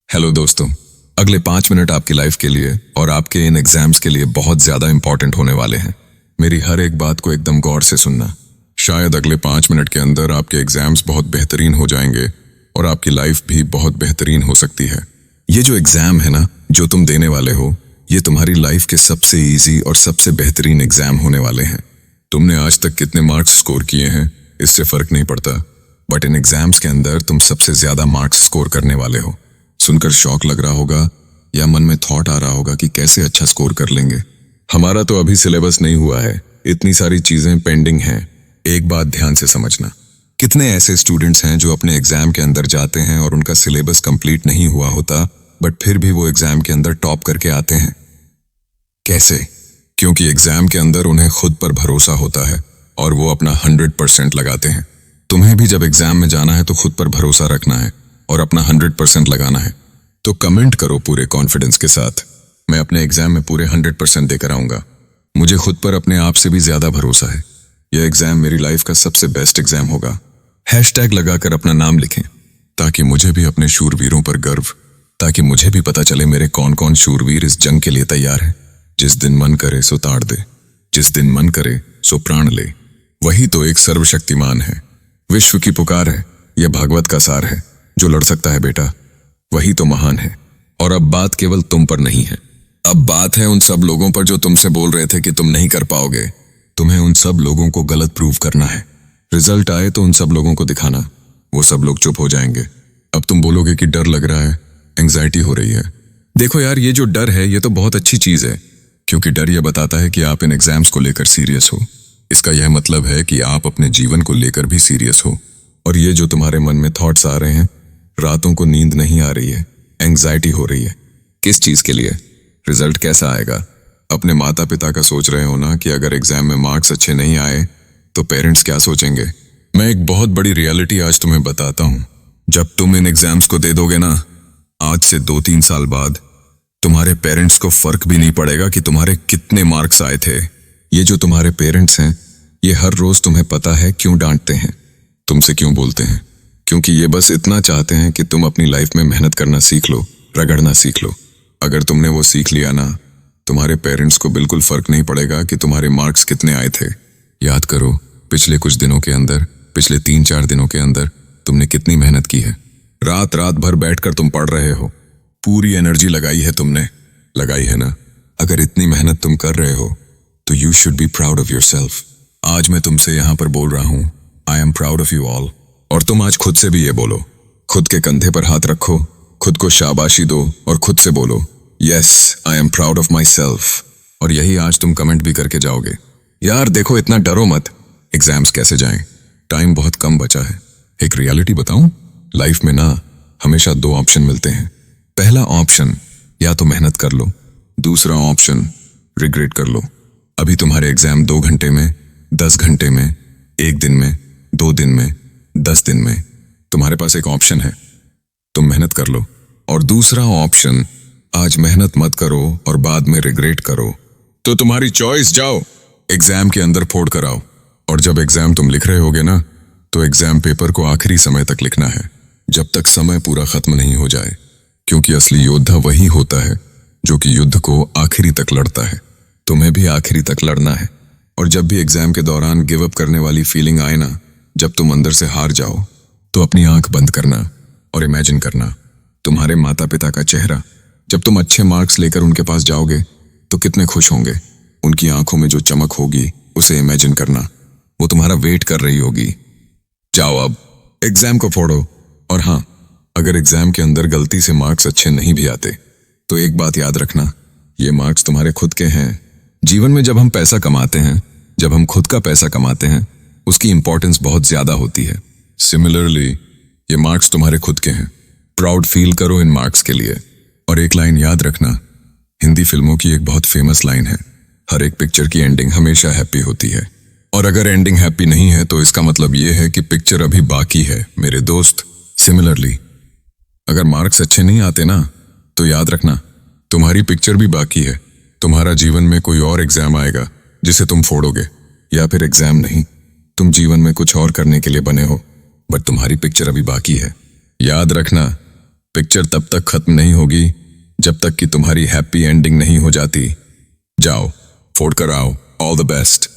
Hello दोस्तों। अगले 5 minute आपकी लाइफ के लिए और आपके इन एग्जाम्स के लिए बहुत ज्यादा इंपॉर्टेंट होने वाले हैं। मेरी हर एक बात को एकदम गौर से सुनना। शायद अगले 5 मिनट के अंदर आपके एग्जाम्स बहुत बेहतरीन हो जाएंगे और आपकी लाइफ भी बहुत बेहतरीन हो सकती है। ये जो एग्जाम है ना, जो तुम देने वाले हो, ये तुम्हारी लाइफ के सबसे इजी और सबसे बेहतरीन एग्जाम होने वाले हैं। तुमने आज तक कितने मार्क्स स्कोर किए हैं इससे फर्क नहीं पड़ता, बट इन एग्जाम्स के अंदर तुम सबसे ज्यादा मार्क्स स्कोर करने वाले हो। सुनकर शौक लग रहा होगा या मन में थॉट आ रहा होगा कि कैसे अच्छा स्कोर कर लेंगे। हमारा तो अभी सिलेबस नहीं हुआ है, इतनी सारी चीजें पेंडिंग हैं। एक बात ध्यान से समझना, कितने ऐसे स्टूडेंट्स हैं जो अपने एग्जाम के अंदर जाते हैं और उनका सिलेबस कंप्लीट नहीं हुआ होता, बट फिर भी वो एग्जाम के अंदर टॉप करके आते हैं। कैसे? क्योंकि एग्जाम के अंदर उन्हें खुद पर भरोसा होता है और वो अपना 100% लगाते हैं। तुम्हें भी जब एग्जाम में जाना है तो खुद पर भरोसा रखना है और अपना 100% लगाना है। तो कमेंट करो पूरे कॉन्फिडेंस के साथ, मैं अपने एग्जाम में पूरे 100% देकर आऊंगा। मुझे खुद पर अपने आप से भी ज्यादा भरोसा है। यह एग्जाम मेरी लाइफ का सबसे बेस्ट एग्जाम होगा। हैशटैग लगाकर अपना नाम लिखें ताकि मुझे भी अपने शूरवीरों पर गर्व, ताकि मुझे भी पता चले मेरे कौन कौन शूरवीर इस जंग के लिए तैयार है। जिस दिन मन करे सो ताड़ दे, जिस दिन मन करे सो प्राण ले, वही तो एक सर्वशक्तिमान है। विश्व की पुकार है, यह भागवत का सार है। जो लड़ सकता है बेटा, वही तो महान है। और अब बात केवल तुम पर नहीं है, अब बात है उन सब लोगों पर जो तुमसे बोल रहे थे कि तुम नहीं कर पाओगे। तुम्हें उन सब लोगों को गलत प्रूव करना है। रिजल्ट आए तो उन सब लोगों को दिखाना, वो सब लोग चुप हो जाएंगे। अब तुम बोलोगे कि डर लग रहा है, एंग्जाइटी हो रही है। देखो यार, ये जो डर है ये तो बहुत अच्छी चीज है, क्योंकि डर ये बताता है कि आप इन एग्जाम्स को लेकर सीरियस हो। इसका यह मतलब है कि आप अपने जीवन को लेकर भी सीरियस हो। और ये जो तुम्हारे मन में थॉट्स आ रहे हैं, रातों को नींद नहीं आ रही है, एंग्जाइटी हो रही है, किस चीज के लिए? रिजल्ट कैसा आएगा? अपने माता पिता का सोच रहे हो ना कि अगर एग्जाम में मार्क्स अच्छे नहीं आए तो पेरेंट्स क्या सोचेंगे। मैं एक बहुत बड़ी रियलिटी आज तुम्हें बताता हूं। जब तुम इन एग्जाम्स को दे दोगे ना, आज से 2-3 साल बाद तुम्हारे पेरेंट्स को फर्क भी नहीं पड़ेगा कि तुम्हारे कितने मार्क्स आए थे। ये जो तुम्हारे पेरेंट्स हैं, ये हर रोज तुम्हें पता है क्यों डांटते हैं, तुमसे क्यों बोलते हैं। क्योंकि ये बस इतना चाहते हैं कि तुम अपनी लाइफ में मेहनत करना सीख लो, रगड़ना सीख लो। अगर तुमने वो सीख लिया ना, तुम्हारे पेरेंट्स को बिल्कुल फर्क नहीं पड़ेगा कि तुम्हारे मार्क्स कितने आए थे। याद करो, पिछले कुछ दिनों के अंदर, पिछले 3-4 दिनों के अंदर तुमने कितनी मेहनत की है। रात रात भर बैठकर तुम पढ़ रहे हो, पूरी एनर्जी लगाई है तुमने, लगाई है ना। अगर इतनी मेहनत तुम कर रहे हो तो you should be proud of yourself. आज मैं तुमसे यहां पर बोल रहा हूं, I am proud of you all. और तुम आज खुद से भी ये बोलो, खुद के कंधे पर हाथ रखो, खुद को शाबाशी दो और खुद से बोलो, yes I am proud of my self. और यही आज तुम कमेंट भी करके जाओगे। यार देखो, इतना डरो मत, एग्जाम्स कैसे जाएं, टाइम बहुत कम बचा है। एक रियलिटी बताऊं, लाइफ में ना हमेशा 2 ऑप्शन मिलते हैं। पहला ऑप्शन, या तो मेहनत कर लो, दूसरा ऑप्शन रिग्रेट कर लो। अभी तुम्हारे एग्जाम 2 घंटे में, 10 घंटे में, 1 दिन में, 2 दिन में, 10 दिन में, तुम्हारे पास एक ऑप्शन है, तुम मेहनत कर लो। और दूसरा ऑप्शन, आज मेहनत मत करो और बाद में रिग्रेट करो। तो तुम्हारी चॉइस, जाओ एग्जाम के अंदर फोड़ कर आओ। और जब एग्जाम तुम लिख रहे होगे ना, तो एग्जाम पेपर को आखिरी समय तक लिखना है, जब तक समय पूरा खत्म नहीं हो जाए। क्योंकि असली योद्धा वही होता है जो कि युद्ध को आखिरी तक लड़ता है। तुम्हें भी आखिरी तक लड़ना है। और जब भी एग्जाम के दौरान गिव अप करने वाली फीलिंग आए ना, जब तुम अंदर से हार जाओ, तो अपनी आंख बंद करना और इमेजिन करना तुम्हारे माता पिता का चेहरा। जब तुम अच्छे मार्क्स लेकर उनके पास जाओगे तो कितने खुश होंगे। उनकी आंखों में जो चमक होगी उसे इमेजिन करना, वो तुम्हारा वेट कर रही होगी। जाओ अब एग्जाम को फोड़ो। और हाँ, अगर एग्जाम के अंदर गलती से मार्क्स अच्छे नहीं भी आते तो एक बात याद रखना, ये मार्क्स तुम्हारे खुद के हैं। जीवन में जब हम पैसा कमाते हैं, जब हम खुद का पैसा कमाते हैं, उसकी इंपॉर्टेंस बहुत ज्यादा होती है। सिमिलरली ये मार्क्स तुम्हारे खुद के हैं। प्राउड फील करो इन मार्क्स के लिए। और एक लाइन याद रखना, हिंदी फिल्मों की एक बहुत फेमस लाइन है, हर एक पिक्चर की एंडिंग हमेशा हैप्पी होती है। और अगर एंडिंग हैप्पी नहीं है तो इसका मतलब ये है कि पिक्चर अभी बाकी है मेरे दोस्त। सिमिलरली अगर मार्क्स अच्छे नहीं आते ना, तो याद रखना तुम्हारी पिक्चर भी बाकी है। तुम्हारा जीवन में कोई और एग्जाम आएगा जिसे तुम फोड़ोगे, या फिर एग्जाम नहीं, तुम जीवन में कुछ और करने के लिए बने हो, बट तुम्हारी पिक्चर अभी बाकी है। याद रखना, पिक्चर तब तक खत्म नहीं होगी जब तक कि तुम्हारी हैप्पी एंडिंग नहीं हो जाती। जाओ, फोड़ कर आओ। All the best.